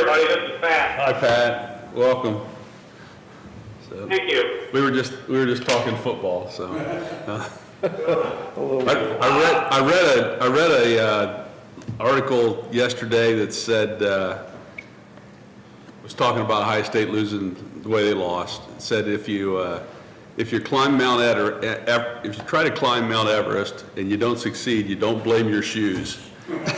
everybody. This is Pat. Hi, Pat. Welcome. So, Thank you. we were just talking football. So, I read a article yesterday that said was talking about Ohio State losing the way they lost. It said if you climb if you try to climb Mount Everest and you don't succeed, you don't blame your shoes.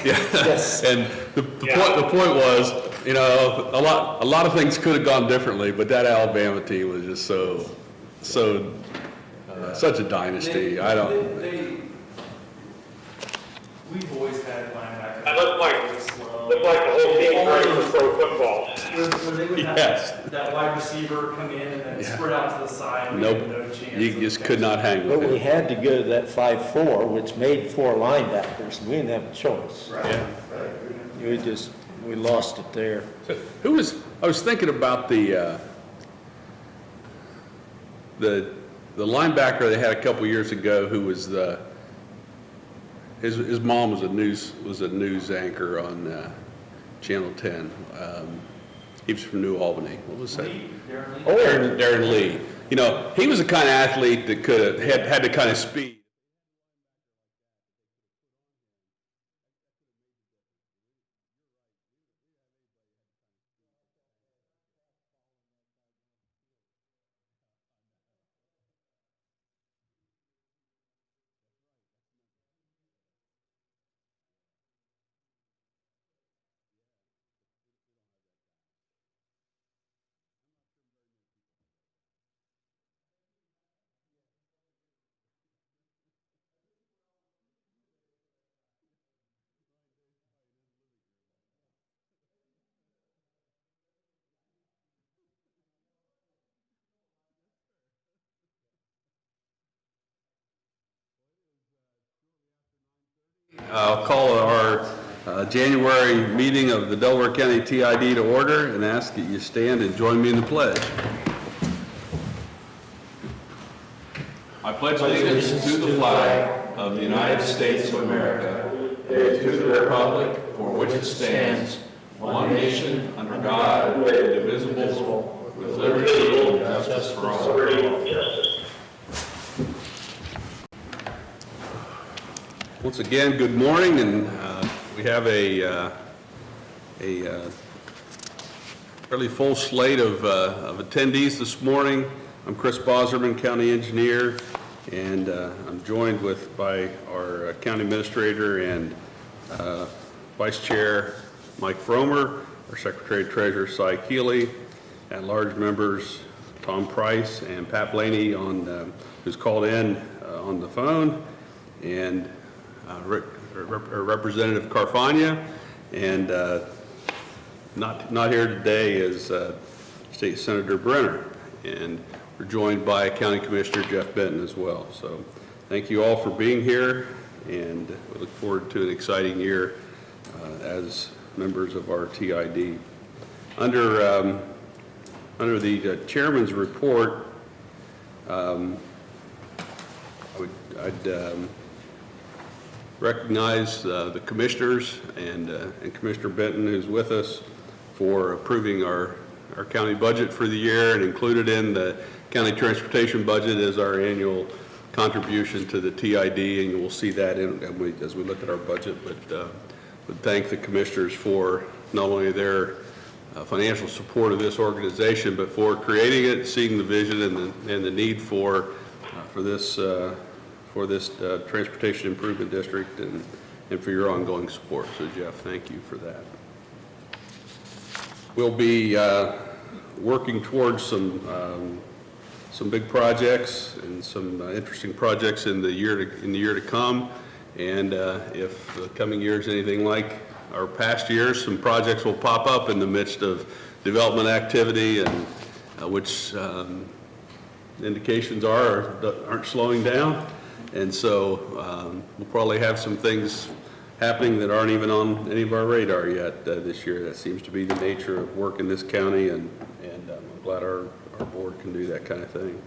Yeah. Yes. And the point was, you know, a lot of things could have gone differently, but that Alabama team was just such a dynasty. We've always had linebackers. That looked like the whole team ready for pro football. Where they would have that wide receiver come in and then spread out to the side. Nope. No chance. You just could not hang with But him. we had to go to that 5-4, which made 4 linebackers. We didn't have a choice. Right. Yeah. We lost it there. So I was thinking about the linebacker they had a couple years ago who was his mom was a news anchor on Channel 10. He was from New Albany. What was that? Darren Lee. You know, he was the kind of athlete that had the kind of speed. I'll call our January meeting of the Delaware County TID to order and ask that you stand and join me in the pledge. I pledge allegiance to the flag of the United States of America and to the republic for which it stands, one nation, under God, indivisible, with liberty and justice for all. Once again, good morning, and we have a fairly full slate of attendees this morning. I'm Chris Boserman, County Engineer, and I'm joined by our County Administrator and Vice Chair Mike Fromer, our Secretary Treasurer Cy Keeley, at-large members Tom Price and Pat Blaney who's called in on the phone, and Representative Carfagna, and not here today is State Senator Brenner, and we're joined by County Commissioner Jeff Benton as well. So thank you all for being here, and we look forward to an exciting year as members of our TID. Under the chairman's report, I'd recognize the commissioners and Commissioner Benton, who's with us, for approving our county budget for the year, and included in the county transportation budget is our annual contribution to the TID, and we'll see that as we look at our budget. But would thank the commissioners for not only their financial support of this organization, but for creating it, seeing the vision and the need for this Transportation Improvement District, and for your ongoing support. So Jeff, thank you for that. We'll be working towards some big projects and some interesting projects in the year to come. And if the coming year is anything like our past years, some projects will pop up in the midst of development activity, and which indications aren't slowing down. And so we'll probably have some things happening that aren't even on any of our radar yet this year. That seems to be the nature of work in this county, and I'm glad our board can do that kind of thing.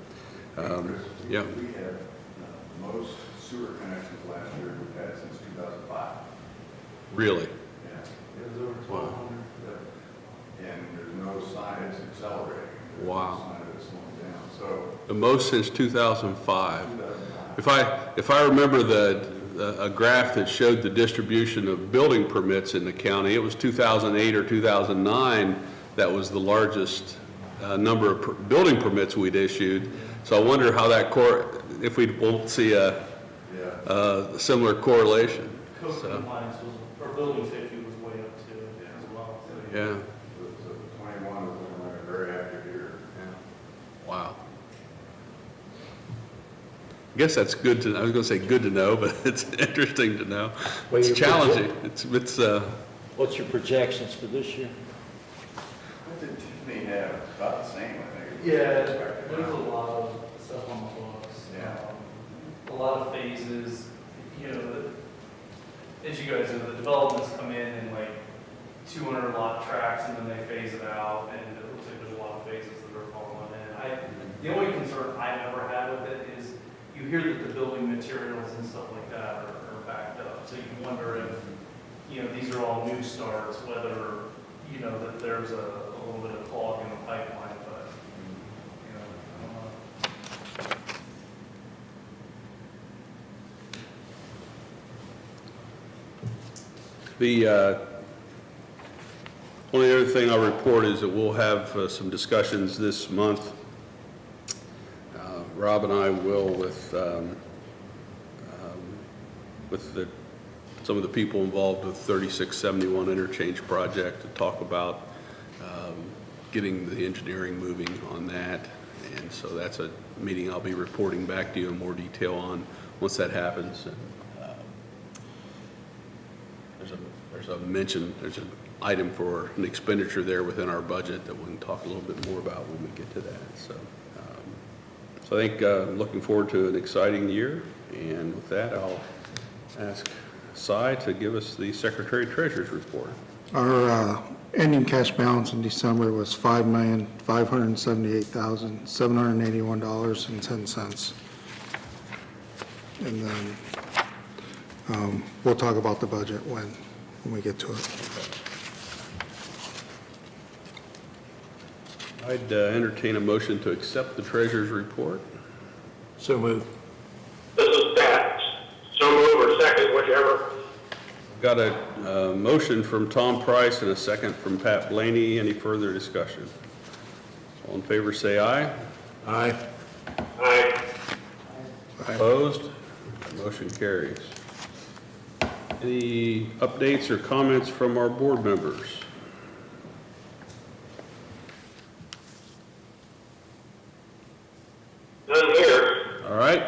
Yeah. We had the most sewer connections last year we've had since 2005. Really? Yeah. It was over 1,200. accelerating. Wow. There's a sign of it slowing down. So The most since 2005. If I remember a graph that showed the distribution of building permits in the county, it was 2008 or 2009 that was the largest number of building permits we'd issued. So I wonder how that if we won't see a similar correlation. Code So, compliance was, or building safety was way up too as well. So, yeah. the 21 was looking like a very active year. Wow. I guess that's good to, I was going to say good to know, but it's interesting to know. Well, It's your challenging. It's What's your projections for this year? What did Tiffany have? About the same, I think. Yeah, there's a lot of stuff on the books. Yeah. A lot of phases, you know, as you guys know, the developments come in like 200 lot tracks and then they phase it out, and it looks like there's a lot of phases that are falling in. The only concern I've ever had with it is you hear that the building materials and stuff like that are backed up. So you wonder if, you know, these are all new starts, whether, you know, that there's a little bit of clog in the pipeline, but, you know, I don't know. the only other thing I'll report is that we'll have some discussions this month. Rob and I will with some of the people involved with 3671 interchange project to talk about getting the engineering moving on that. And so that's a meeting I'll be reporting back to you in more detail on once that happens. And, there's an item for an expenditure there within our budget that we can talk a little bit more about when we get to that. So I think looking forward to an exciting year. And with that, I'll ask Cy to give us the Secretary Treasurer's report. Our ending cash balance in December was $5,578,781.10. And then we'll talk about the budget when we get to it. I'd entertain a motion to accept the Treasurer's report. So moved. This is Pat. So move or second, whichever. Got a motion from Tom Price and a second from Pat Blaney. Any further discussion? All in favor say aye. Aye. Aye. Opposed? Motion carries. Any updates or comments from our board members? None here. All right.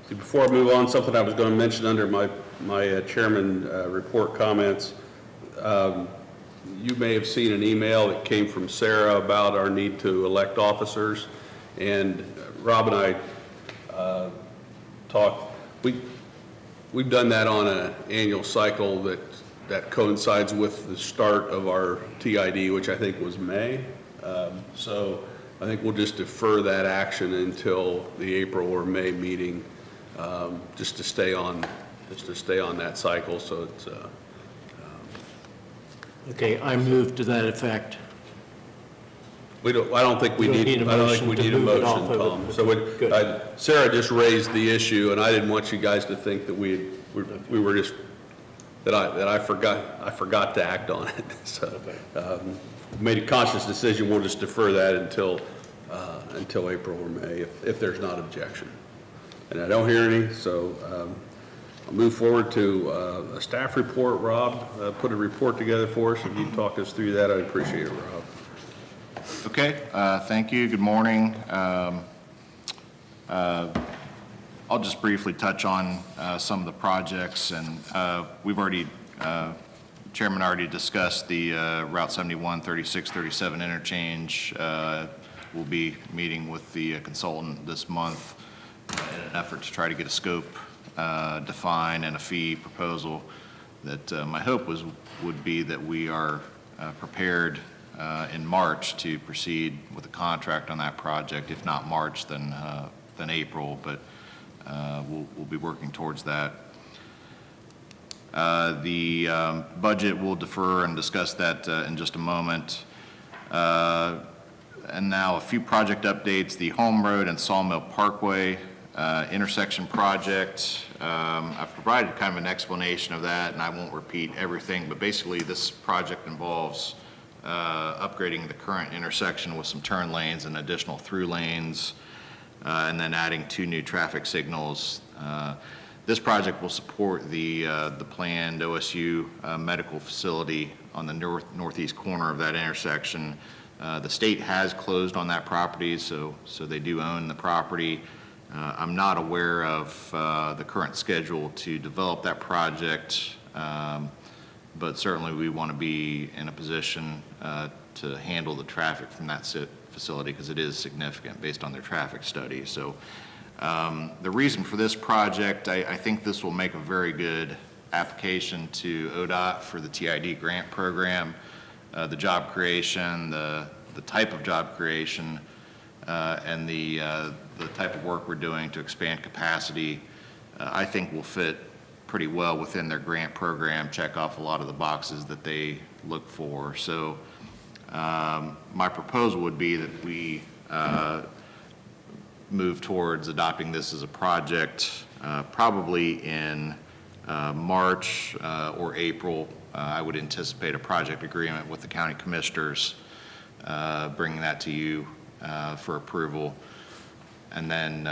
Before I move on, something I was going to mention under my chairman report comments. You may have seen an email that came from Sarah about our need to elect officers. And Rob and I talked. We've done that on an annual cycle that coincides with the start of our TID, which I think was May. So I think we'll just defer that action until the April or May meeting, just to stay on that cycle. So it's. Okay, I move to that effect. I don't think we need a motion, Tom. So Good. Sarah just raised the issue, and I didn't want you guys to think that we were just that I forgot to act on it. So made a conscious decision. We'll just defer that until April or May if there's not objection. And I don't hear any, so I'll move forward to a staff report. Rob put a report together for us. If you talk us through that, I'd appreciate it, Rob. Okay, thank you. Good morning. I'll just briefly touch on some of the projects, and we've already, Chairman already discussed the Route 71, 36, 37 interchange. We'll be meeting with the consultant this month in an effort to try to get a scope defined and a fee proposal that my hope would be that we are prepared in March to proceed with a contract on that project. If not March, then April, but we'll be working towards that. The budget, we'll defer and discuss that in just a moment. And now a few project updates, the Home Road and Sawmill Parkway intersection project. I've provided kind of an explanation of that, and I won't repeat everything, but basically this project involves upgrading the current intersection with some turn lanes and additional through lanes, and then adding 2 new traffic signals. This project will support the planned OSU medical facility on the northeast corner of that intersection. The state has closed on that property, so they do own the property. I'm not aware of the current schedule to develop that project, but certainly we want to be in a position to handle the traffic from that facility because it is significant based on their traffic study. So the reason for this project, I think this will make a very good application to ODOT for the TID grant program. The job creation, the type of job creation, and the type of work we're doing to expand capacity, I think will fit pretty well within their grant program, check off a lot of the boxes that they look for. So my proposal would be that we move towards adopting this as a project probably in March or April. I would anticipate a project agreement with the county commissioners, bringing that to you for approval. And then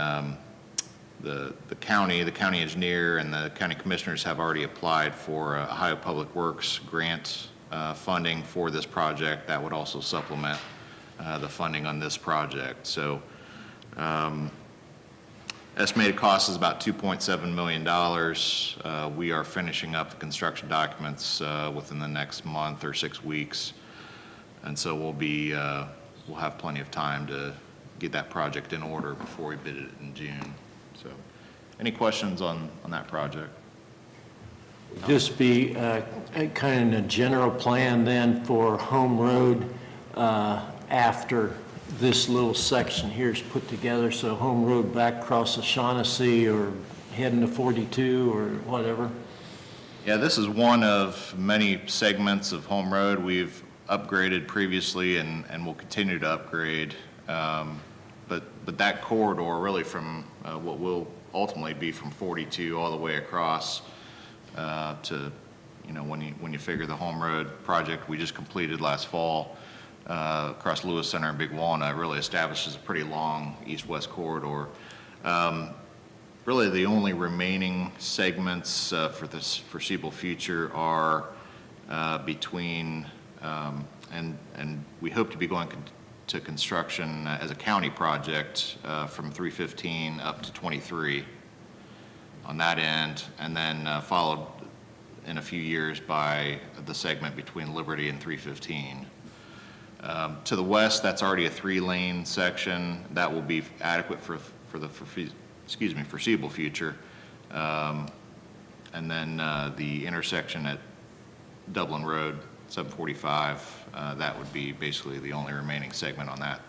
the county engineer and the county commissioners have already applied for Ohio Public Works grant funding for this project. That would also supplement the funding on this project. So estimated cost is about $2.7 million. We are finishing up the construction documents within the next month or 6 weeks. And so we'll have plenty of time to get that project in order before we bid it in June. So any questions on that project? Just be kind of a general plan then for Home Road after this little section here is put together, so Home Road back across the Shaughnessy or heading to 42 or whatever? Yeah, this is one of many segments of Home Road we've upgraded previously and will continue to upgrade. But that corridor really from what will ultimately be from 42 all the way across to, when you figure the Home Road project we just completed last fall, across Lewis Center and Big Walnut really establishes a pretty long east-west corridor. Really the only remaining segments for this foreseeable future are between, and we hope to be going to construction as a county project from 315 up to 23 on that end, and then followed in a few years by the segment between Liberty and 315. To the west, that's already a 3-lane section. That will be adequate for the foreseeable future. And then the intersection at Dublin Road, 745, that would be basically the only remaining segment on that.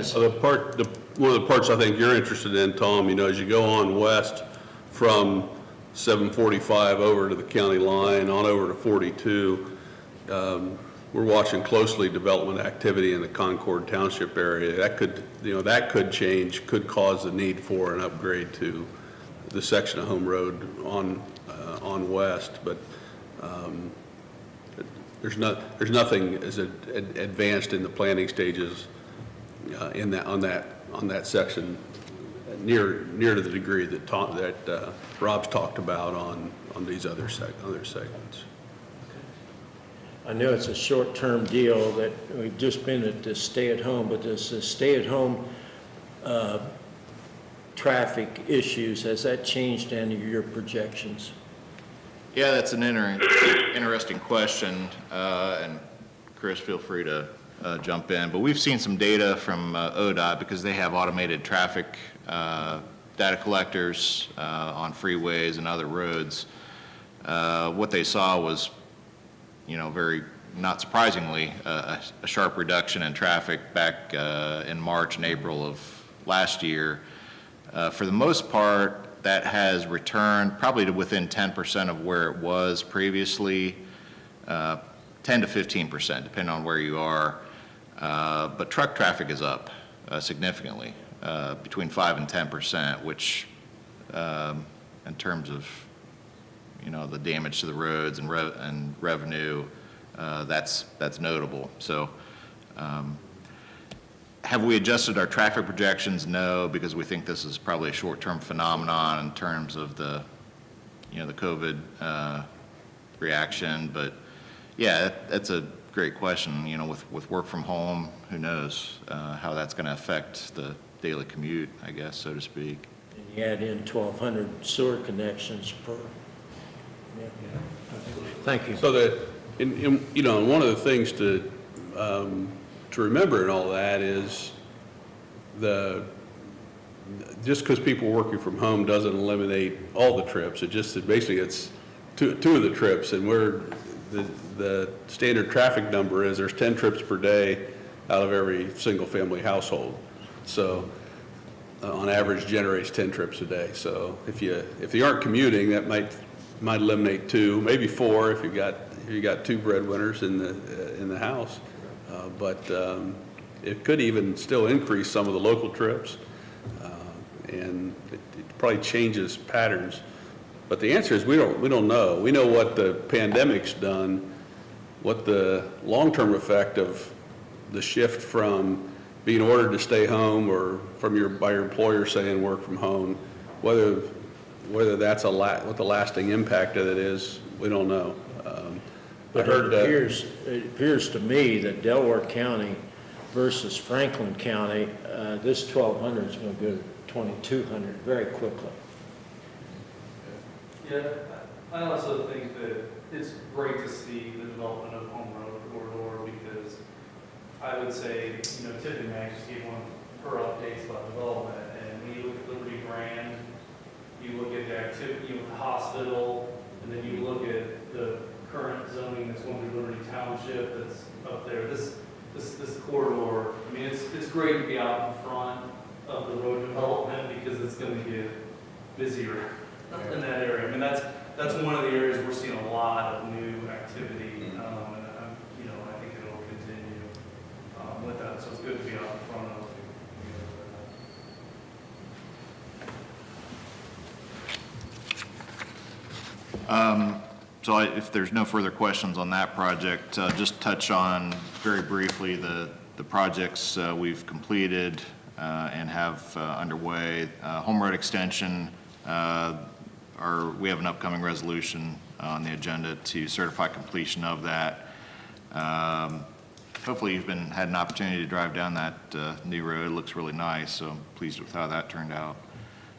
So one of the parts I think you're interested in, Tom, as you go on west from 745 over to the county line, on over to 42, we're watching closely development activity in the Concord Township area. That could change, could cause the need for an upgrade to the section of Home Road on west, but there's nothing as advanced in the planning stages on that section near to the degree that Rob's talked about on these other segments. I know it's a short-term deal that we've just been at this stay-at-home, but this stay-at-home traffic issues, has that changed any of your projections? Yeah, that's an interesting question, and Chris, feel free to jump in. But we've seen some data from ODOT because they have automated traffic data collectors on freeways and other roads. What they saw was, very not surprisingly, a sharp reduction in traffic back in March and April of last year. For the most part, that has returned probably to within 10% of where it was previously. 10 to 15%, depending on where you are. But truck traffic is up significantly, between 5 and 10%, which in terms of, you know, the damage to the roads and revenue, that's notable. So have we adjusted our traffic projections? No, because we think this is probably a short-term phenomenon in terms of the, you know, the COVID reaction. But yeah, that's a great question. You know, with work from home, who knows how that's going to affect the daily commute, I guess, so to speak. And you add in 1,200 sewer connections per, yeah. Thank you. So that, you know, one of the things to remember in all that is just because people are working from home doesn't eliminate all the trips. It just, basically it's two of the trips, and the standard traffic number is there's 10 trips per day out of every single family household. So on average generates 10 trips a day. So if you aren't commuting, that might eliminate 2, maybe 4 if you got 2 breadwinners in the house. But it could even still increase some of the local trips, and it probably changes patterns. But the answer is we don't know. We know what the pandemic's done, what the long-term effect of the shift from being ordered to stay home or by your employer saying work from home, whether that's what the lasting impact of it is, we don't know. But it appears to me that Delaware County versus Franklin County, this 1,200 is going to go to 2,200 very quickly. Yeah, I also think that it's great to see the development of Home Road corridor, because I would say, you know, Tiffany Mag just gave one of her updates about development, and when you look at Liberty Grand, you look at the activity, you look at the hospital, and then you look at the current zoning that's going through Liberty Township that's up there. This corridor, I mean, it's great to be out in front of the road development, because it's going to get busier in that area. I mean, that's one of the areas we're seeing a lot of new activity, and you know, I think it'll continue with that. So it's good to be out in front of. So if there's no further questions on that project, just touch on very briefly the projects we've completed and have underway. Home Road Extension, we have an upcoming resolution on the agenda to certify completion of that. Hopefully you've had an opportunity to drive down that new road. It looks really nice, so I'm pleased with how that turned out.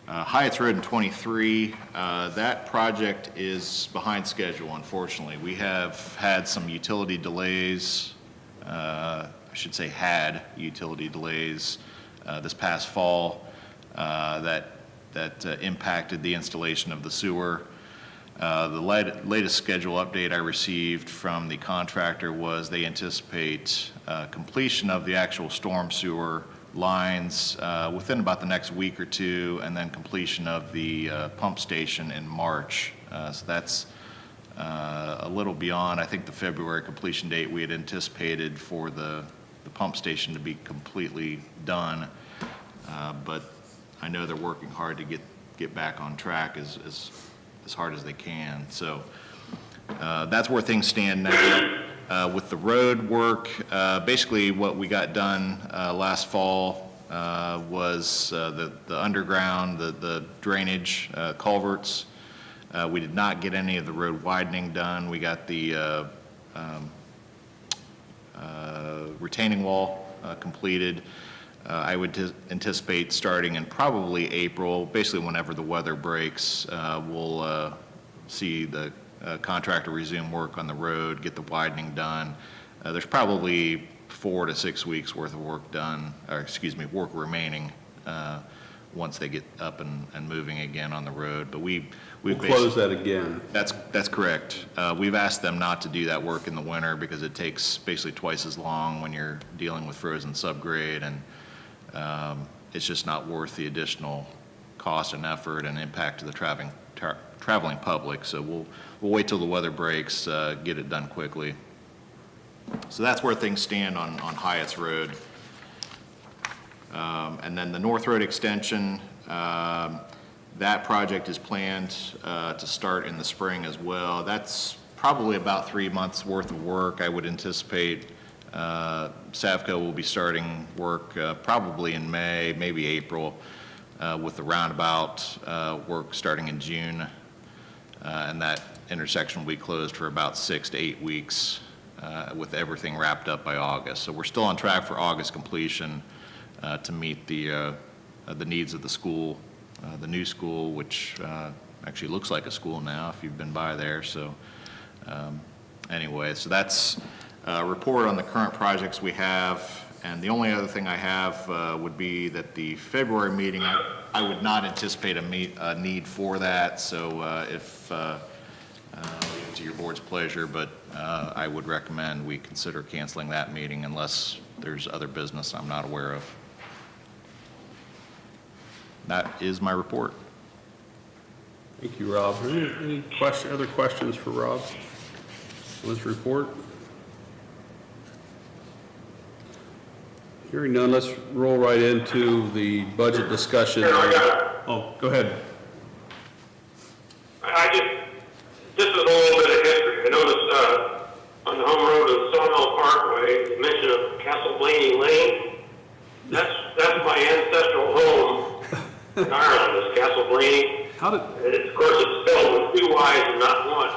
Hyatt's Road in 23, that project is behind schedule, unfortunately. We have had some utility delays, I should say had utility delays this past fall that impacted the installation of the sewer. The latest schedule update I received from the contractor was they anticipate completion of the actual storm sewer lines within about the next week or 2, and then completion of the pump station in March. So that's a little beyond, I think, the February completion date we had anticipated for the pump station to be completely done. But I know they're working hard to get back on track as hard as they can. So that's where things stand now. With the road work, basically what we got done last fall was the underground, the drainage culverts. We did not get any of the road widening done. We got the retaining wall completed. I would anticipate starting in probably April, basically whenever the weather breaks, we'll see the contractor resume work on the road, get the widening done. There's probably 4 to 6 weeks worth of work done, or excuse me, work remaining once they get up and moving again on the road. But we'll close that again. That's correct. We've asked them not to do that work in the winter because it takes basically twice as long when you're dealing with frozen subgrade, and it's just not worth the additional cost and effort and impact to the traveling public. So we'll wait till the weather breaks, get it done quickly. So that's where things stand on Hyatt's Road. And then the North Road extension, that project is planned to start in the spring as well. That's probably about 3 months' worth of work. I would anticipate Savco will be starting work probably in May, maybe April, with the roundabout work starting in June. And that intersection will be closed for about 6 to 8 weeks with everything wrapped up by August. So we're still on track for August completion to meet the needs of the school, the new school, which actually looks like a school now if you've been by there. So anyway, so that's a report on the current projects we have. And the only other thing I have would be that the February meeting, I would not anticipate a need for that. So if leave it to your board's pleasure, but I would recommend we consider canceling that meeting unless there's other business I'm not aware of. That is my report. Thank you, Rob. Any other questions for Rob on this report? Hearing none, let's roll right into the budget discussion. Oh, go ahead. This is a little bit of history. I noticed on the home road of Sawmill Parkway, you mentioned of Castle Blaney Lane. That's my ancestral home in Ireland, is Castle Blaney. How did And of course, it's spelled with 2 Y's and not one.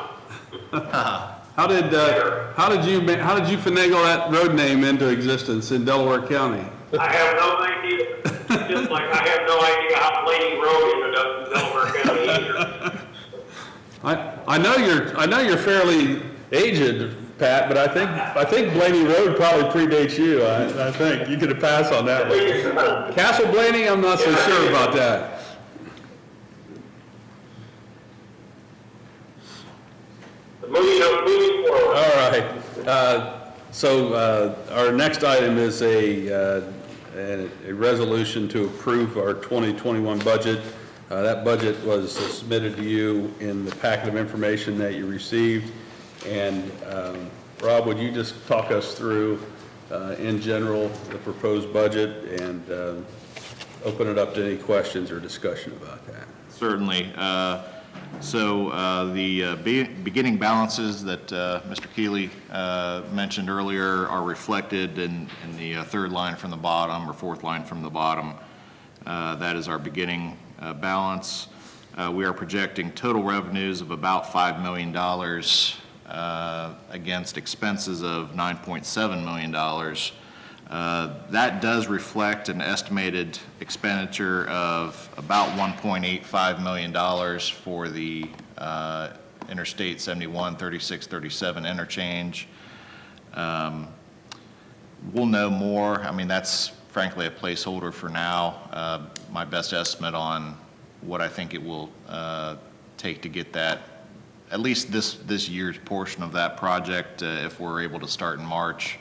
how did you finagle that road name into existence in Delaware County? I have no idea. Just like I have no idea how Blaney Road ended up in Delaware County either. I know you're fairly aged, Pat, but I think Blaney Road probably predates you. I think you could have passed on that one. Castle Blaney, I'm not so sure about that. Moving forward. All right. So our next item is a resolution to approve our 2021 budget. That budget was submitted to you in the packet of information that you received. And Rob, would you just talk us through, in general, the proposed budget and open it up to any questions or discussion about that? Certainly. So the beginning balances that Mr. Keeley mentioned earlier are reflected in the third line from the bottom or fourth line from the bottom. That is our beginning balance. We are projecting total revenues of about $5 million against expenses of $9.7 million. That does reflect an estimated expenditure of about $1.85 million for the Interstate 71, 36, 37 interchange. We'll know more. I mean, that's frankly a placeholder for now. My best estimate on what I think it will take to get that, at least this year's portion of that project, if we're able to start in March.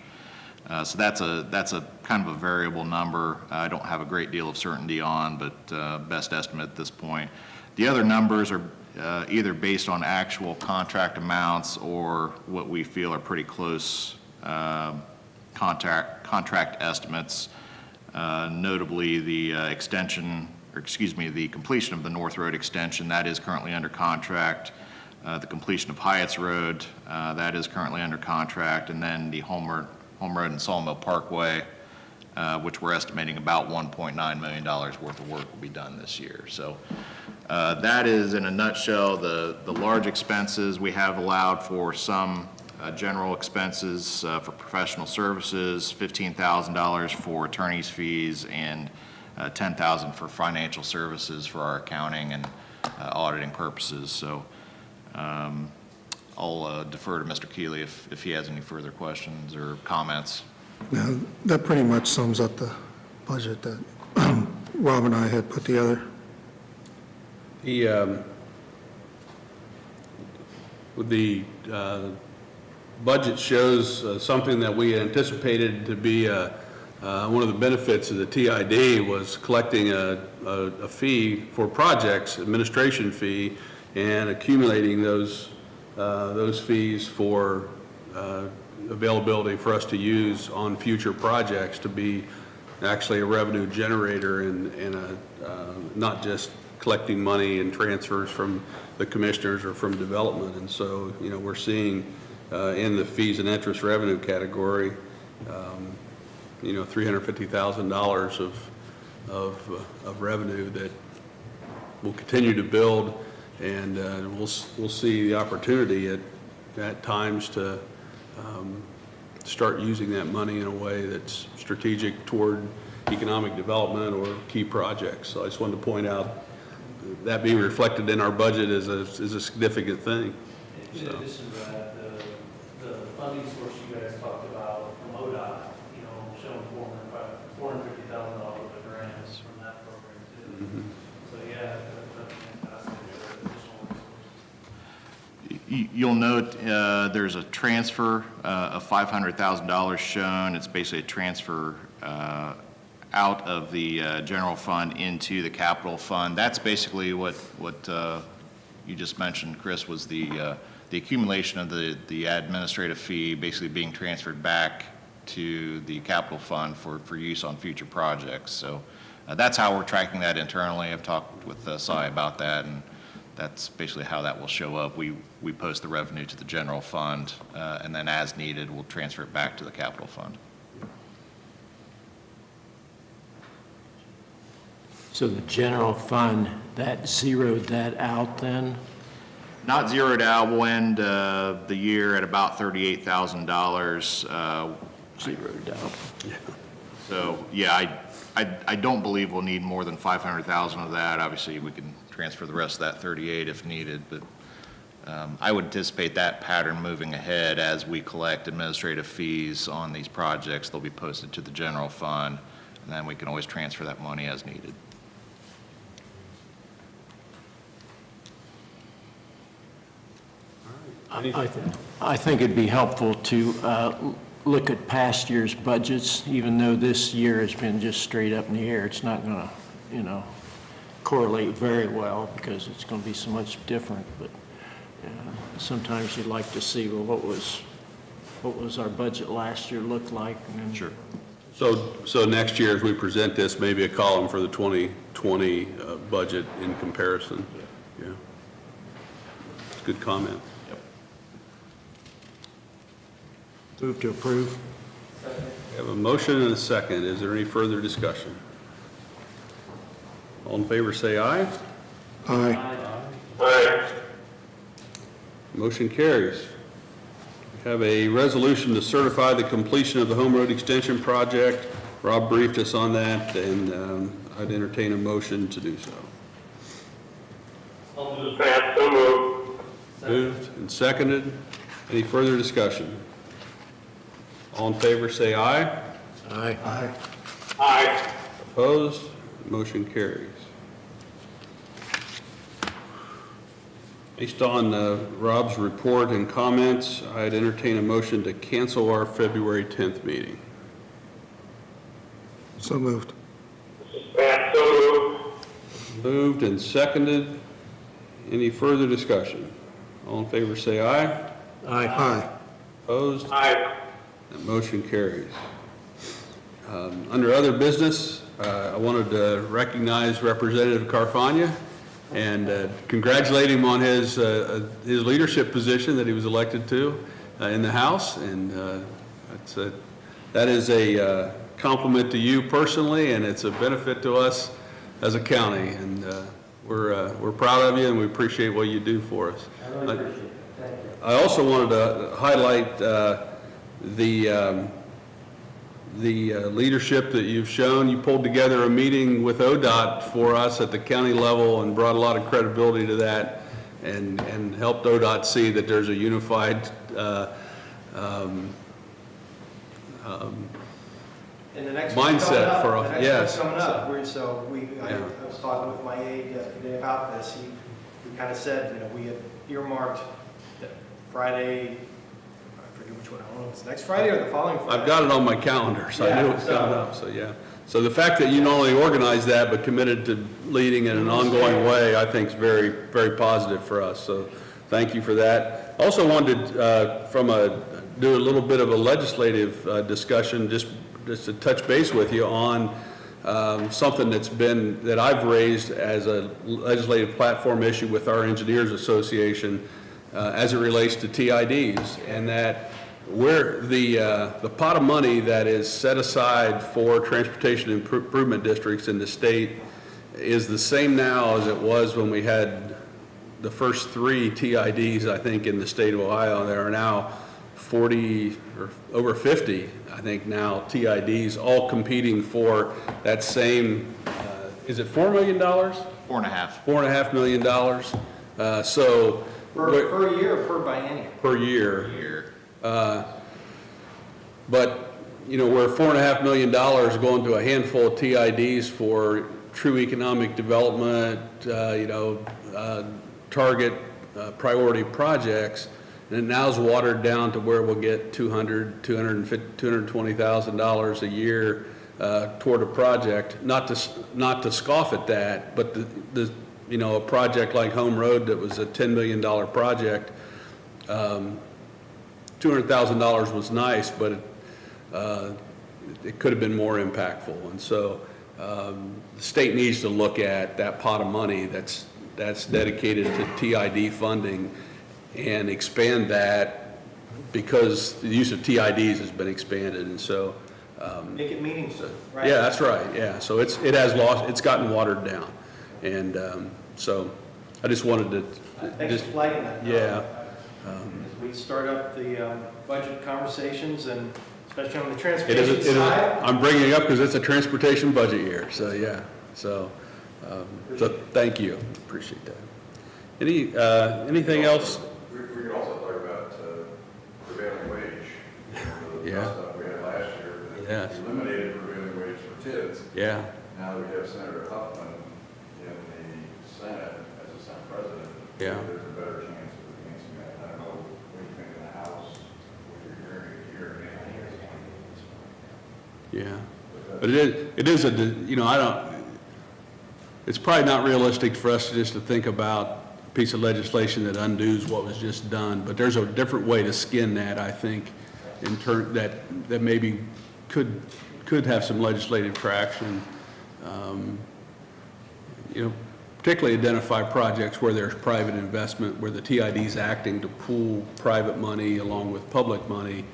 So that's a kind of a variable number. I don't have a great deal of certainty on, but best estimate at this point. The other numbers are either based on actual contract amounts or what we feel are pretty close contract estimates. Notably, the the completion of the North Road extension, that is currently under contract. The completion of Hyatt's Road, that is currently under contract, and then the Home Road and Sawmill Parkway, which we're estimating about $1.9 million worth of work will be done this year. So that is, in a nutshell, the large expenses. We have allowed for some general expenses for professional services, $15,000 for attorney's fees, and $10,000 for financial services for our accounting and auditing purposes. So I'll defer to Mr. Keeley if he has any further questions or comments. Now, that pretty much sums up the budget that Rob and I had put together. The budget shows something that we anticipated to be one of the benefits of the TID was collecting a fee for projects, administration fee, and accumulating those fees for availability for us to use on future projects to be actually a revenue generator and not just collecting money and transfers from the commissioners or from development. And so, we're seeing in the fees and interest revenue category, $350,000 of revenue that will continue to build, and we'll see the opportunity at times to start using that money in a way that's strategic toward economic development or key projects. So I just wanted to point out that being reflected in our budget is a significant thing. In addition to that, the funding source you guys talked about from ODOT, showing $450,000 of grants from that program too. So yeah, that's fantastic. Additional resources. You'll note there's a transfer of $500,000 shown. It's basically a transfer out of the general fund into the capital fund. That's basically what you just mentioned, Chris, was the accumulation of the administrative fee basically being transferred back to the capital fund for use on future projects. So that's how we're tracking that internally. I've talked with Cy about that, and that's basically how that will show up. We post the revenue to the general fund, and then as needed, we'll transfer it back to the capital fund. So the general fund, that zeroed that out then? Not zeroed out. We'll end the year at about $38,000. Zeroed out. So, yeah, I don't believe we'll need more than 500,000 of that. Obviously, we can transfer the rest of that 38 if needed, but I would anticipate that pattern moving ahead as we collect administrative fees on these projects. They'll be posted to the general fund, and then we can always transfer that money as needed. I think it'd be helpful to look at past year's budgets, even though this year has been just straight up in the air. It's not going to, correlate very well because it's going to be so much different. But sometimes you'd like to see, well, what was our budget last year look like? And then, Sure. So next year, as we present this, maybe a column for the 2020 budget in comparison. Yeah. It's a good comment. Move to approve. We have a motion and a second. Is there any further discussion? All in favor, say aye. Aye. Aye. Motion carries. We have a resolution to certify the completion of the Home Road Extension Project. Rob briefed us on that, and I'd entertain a motion to do so. I'll move. Pat, so moved. Moved and seconded. Any further discussion? All in favor, say aye. Aye. Aye. Aye. Opposed? Motion carries. Based on Rob's report and comments, I'd entertain a motion to cancel our February 10th meeting. So moved. Pat, so moved. Moved and seconded. Any further discussion? All in favor, say aye. Aye. Opposed? Aye. That motion carries. Under other business, I wanted to recognize Representative Carfagna and congratulate him on his leadership position that he was elected to in the House. And that is a compliment to you personally, and it's a benefit to us as a county. And we're proud of you, and we appreciate what you do for us. I really appreciate it. Thank you. I also wanted to highlight the leadership that you've shown. You pulled together a meeting with ODOT for us at the county level and brought a lot of credibility to that and helped ODOT see that there's a unified And the next one's mindset coming up. for us. The next Yes. one's coming up. Yeah. I was talking with my aide yesterday about this. We kind of said, we had earmarked that Friday, I forget which one, I don't know if it's next Friday or the following Friday. I've got it on my calendar, so I knew it was Yeah, coming up, so yeah. So the fact that you not only organized that, but committed to leading in an ongoing way, I think is very, very positive for us. So thank you for that. Also wanted, from a do a little bit of a legislative discussion, just to touch base with you on something that I've raised as a legislative platform issue with our Engineers Association as it relates to TIDs, and that the pot of money that is set aside for transportation improvement districts in the state is the same now as it was when we had the first 3 TIDs, I think, in the state of Ohio. There are now 40 or over 50, I think now, TIDs all competing for that same, is it $4 million? 4.5. $4.5 million. So. Per year or per biennium? Per year. Year. But, you know, we're $4.5 million going to a handful of TIDs for true economic development, target priority projects, and it now's watered down to where we'll get $220,000 a year toward a project. Not to scoff at that, but a project like Home Road that was a $10 million project, $200,000 was nice, but it could have been more impactful. And so the state needs to look at that pot of money that's dedicated to TID funding and expand that, because the use of TIDs has been expanded. And so Make it meaningful, right? yeah, that's right. Yeah, so it's gotten watered down. And so I just wanted to Thanks for flagging that. yeah. As we start up the budget conversations, and especially on the It transportation is, side. I'm bringing it up because it's a transportation budget year, so yeah. So thank you, appreciate that. Anything else? We could also talk about prevailing wage. The Yeah. stuff we had last year, that Yes. eliminated prevailing wage for TIDs. Yeah, Now that we have Senator Huffman in the Senate as a Senate president, Yeah. there's a better chance of advancing that. I don't know what you think in the House, what you're hearing here. yeah. But it is it's probably not realistic for us just to think about a piece of legislation that undoes what was just done, but there's a different way to skin that, I think, in turn, that maybe could have some legislative traction. Particularly identify projects where there's private investment, where the TID's acting to pool private money along with public money.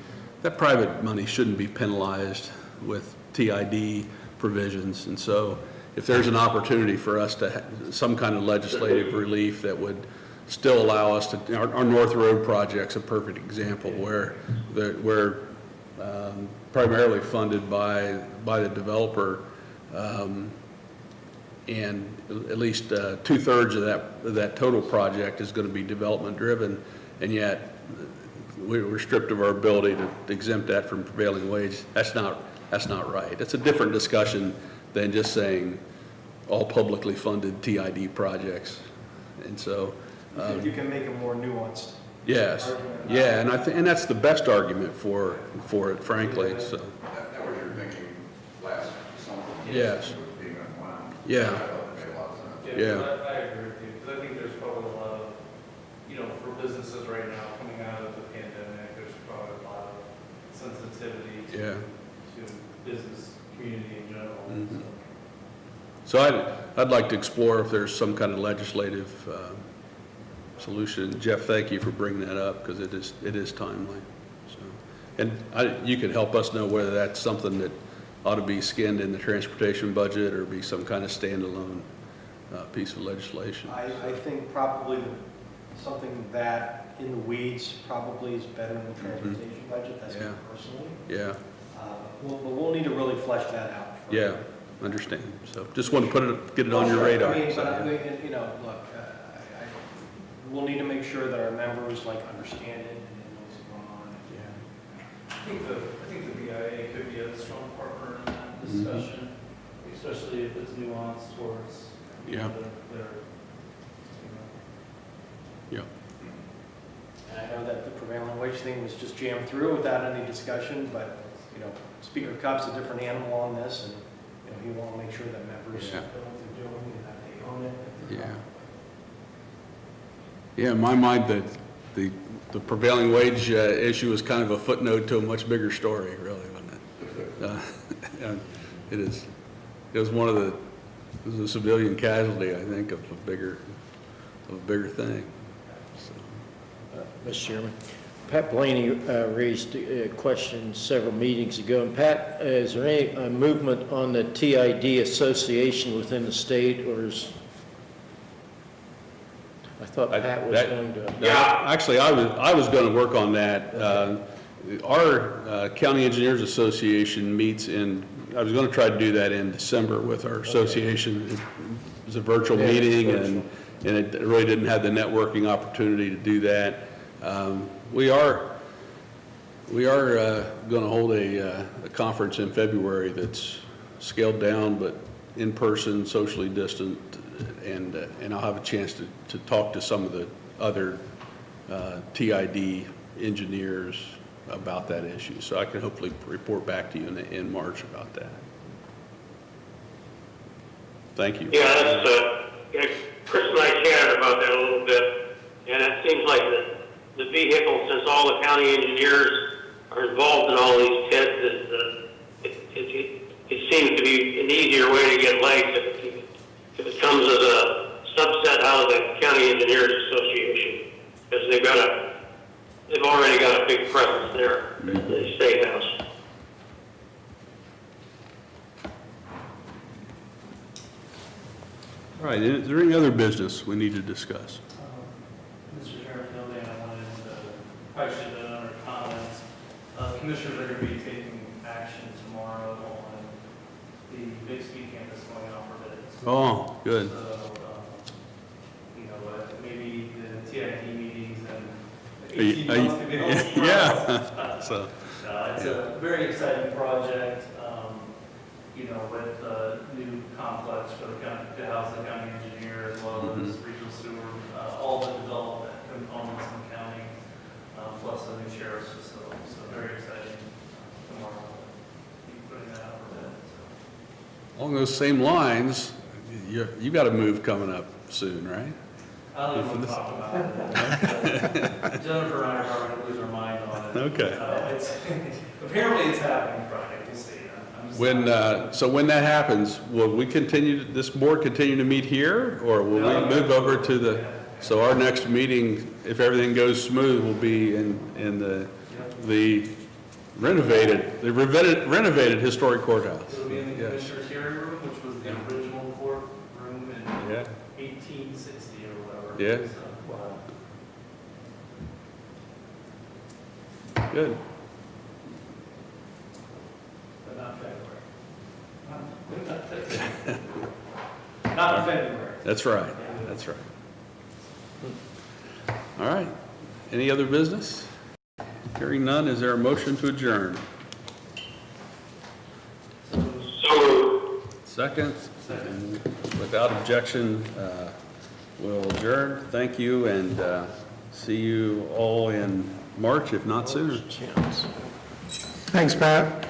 That private money shouldn't be penalized with TID provisions. And so if there's an opportunity for us to have some kind of legislative relief that would still allow us to, our North Road project's a perfect example where we're primarily funded by the developer, and at least 2/3 of that total project is going to be development driven, and yet we're stripped of our ability to exempt that from prevailing wage. That's not right. That's a different discussion than just saying all publicly funded TID projects. And so If you can make it more nuanced. yes, yeah, and that's the best argument for it, frankly. So That was your thinking last summer. Yes. With being unwound. Yeah. I thought it made a lot of sense. Yeah, Yeah. I agree with you, because I think there's probably a lot of, for businesses right now coming out of the pandemic, there's probably a lot of sensitivity yeah. to business community in general. Mhm. So. So I'd like to explore if there's some kind of legislative solution. Jeff, thank you for bringing that up, because it is timely. So, and you could help us know whether that's something that ought to be skinned in the transportation budget or be some kind of standalone piece of legislation. I think probably something that in the weeds probably is better in the transportation budget, that's me Yeah. personally. Yeah, But we'll need to really flesh that out. yeah, understand. So just want to get it on your radar. I mean, So, but, yeah. look, we'll need to make sure that our members understand it and know what's going on. I think the BIA could be a strong partner in that discussion, especially if it's nuanced towards, Yeah. their Yeah, And I know that the prevailing wage thing was just jammed through without any discussion, but, Speaker Cupp's a different animal on this, and, he wants to make sure that members Yeah. know what they're doing and that they own it. yeah. Yeah, in my mind, that the prevailing wage issue is kind of a footnote to a much bigger story, really, wasn't it? And it is. It was one of the, it was a civilian casualty, I think, of a bigger thing. So. Mr. Chairman, Pat Blaney raised a question several meetings ago. And Pat, is there any movement on the TID association within the state, or is, I thought Pat was going to. Yeah. Actually, I was going to work on that. Our County Engineers Association meets I was going to try to do that in December with our association. It was a virtual meeting, and it really didn't have the networking opportunity to do that. We are going to hold a conference in February that's scaled down, but in person, socially distant, and I'll have a chance to talk to some of the other TID engineers about that issue. So I can hopefully report back to you in March about that. Thank you. Yeah, Chris and I chatted about that a little bit, and it seems like the vehicle, since all the county engineers are involved in all these pits, it seems to be an easier way to get legs if it comes as a subset out of the County Engineers Association, because they've already got a big presence there at the State House. All right, is there any other business we need to discuss? Mr. Chairman, the only thing I wanted to, probably should have done under comments, commissioners are going to be taking action tomorrow on the Bixby campus going out for bids. Oh, good. So, you know, maybe the TID meetings and Are you- 18 months could be a little Yeah. So, it's a very exciting project, you know, with a new complex for the county, to house the county engineer as well as regional sewer, all the development components in the county, plus a new sheriff's facility. So very exciting tomorrow. Keep putting that out for bid. So. along those same lines, you got a move coming up soon, right? I don't even want to talk about it. Jennifer and I are probably going to lose our mind on it. Okay. Apparently it's happening Friday. We'll see. So when that happens, will we this board continue to meet here, or will we move over to so our next meeting, if everything goes smooth, will be in the renovated historic courthouse? It'll be in the Yes. commissioner's hearing room, which was the original court room in Yeah. 1860 or whatever. Yeah. So, Good. but not February. Not in February. That's right. That's right. All right. Any other business? Hearing none, is there a motion to adjourn? So moved. Second? And without objection, we'll adjourn. Thank you, and see you all in March, if not sooner. Thanks, Pat.